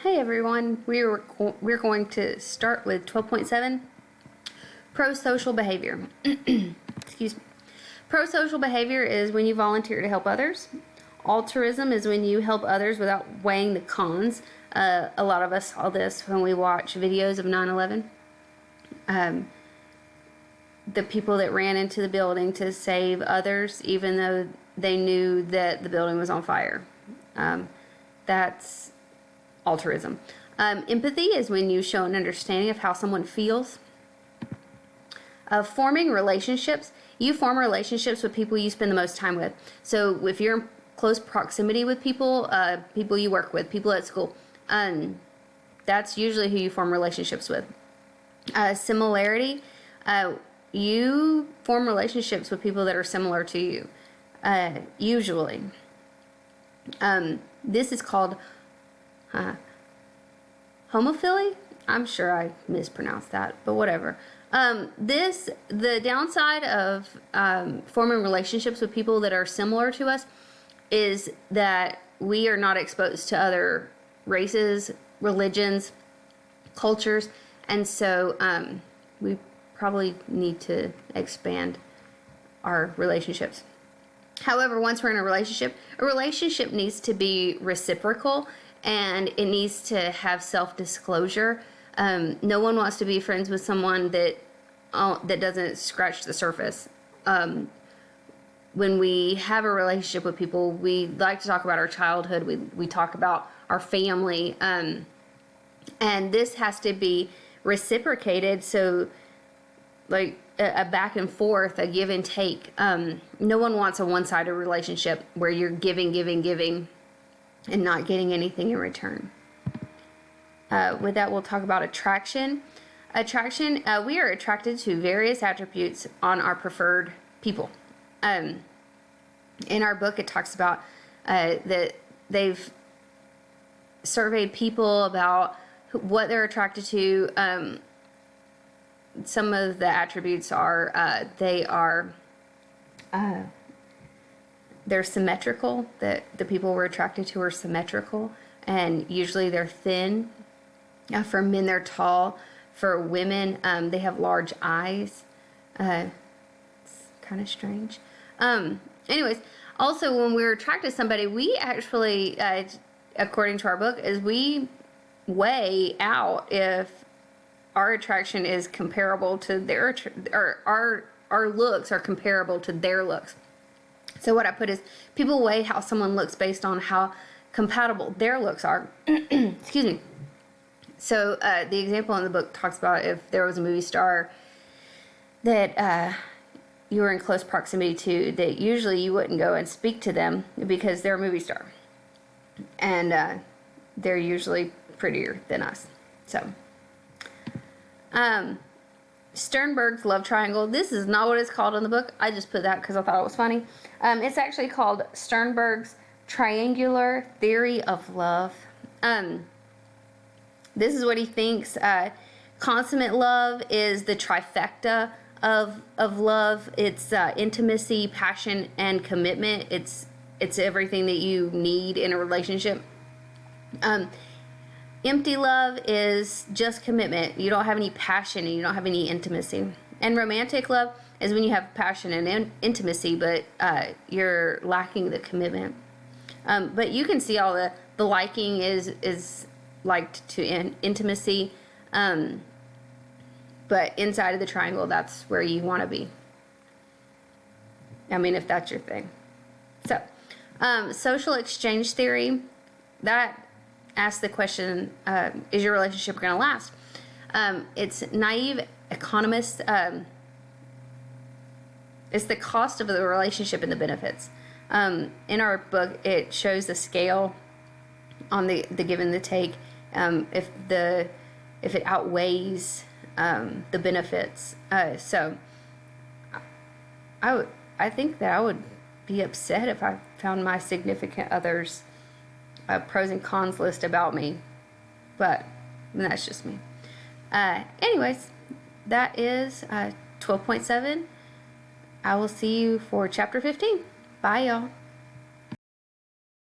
Hey everyone, we're going to start with 12.7, prosocial behavior. Excuse me. Prosocial behavior is when you volunteer to help others. Altruism is when you help others without weighing the cons. A lot of us saw this when we watch videos of 9/11. The people that ran into the building to save others, even though they knew that the building was on fire. That's altruism. Empathy is when you show an understanding of how someone feels. Forming relationships. You form relationships with people you spend the most time with. So if you're in close proximity with people, people you work with, people at school, that's usually who you form relationships with. Similarity. You form relationships with people that are similar to you, usually. This is called homophily. I'm sure I mispronounced that, but whatever. The downside of forming relationships with people that are similar to us is that we are not exposed to other races, religions, cultures, and so we probably need to expand our relationships. However, once we're in a relationship needs to be reciprocal, and it needs to have self-disclosure. No one wants to be friends with someone that doesn't scratch the surface. When we have a relationship with people, we like to talk about our childhood. We talk about our family, and this has to be reciprocated. So, like a back and forth, a give and take. No one wants a one-sided relationship where you're giving, and not getting anything in return. With that, we'll talk about attraction. Attraction, we are attracted to various attributes on our preferred people. In our book, it talks about that they've surveyed people about what they're attracted to. Some of the attributes are they're symmetrical, that the people we're attracted to are symmetrical, and usually they're thin. For men, they're tall. For women, they have large eyes. It's kind of strange. Anyways, also when we're attracted to somebody, we actually, according to our book, is we weigh out if our attraction is comparable to their, or our looks are comparable to their looks. So what I put is people weigh how someone looks based on how compatible their looks are. Excuse me. So the example in the book talks about if there was a movie star that you were in close proximity to, that usually you wouldn't go and speak to them because they're a movie star. And they're usually prettier than us. So Sternbergs love triangle. This is not what it's called in the book. I just put that because I thought it was funny. It's actually called Sternbergs' triangular theory of love. This is what he thinks. Consummate love is the trifecta of love. It's intimacy, passion, and commitment. It's everything that you need in a relationship. Empty love is just commitment. You don't have any passion and you don't have any intimacy. And romantic love is when you have passion and intimacy, but you're lacking the commitment. But you can see all the liking is liked to intimacy. But inside of the triangle, that's where you want to be. I mean, if that's your thing. So, social exchange theory, that asks the question, is your relationship going to last? It's naive economists. It's the cost of the relationship and the benefits. In our book, it shows the scale on the give and the take. If it outweighs the benefits. So I think that I would be upset if I found my significant other's pros and cons list about me, but that's just me. Anyways, that is 12.7. I will see you for chapter 15. Bye, y'all.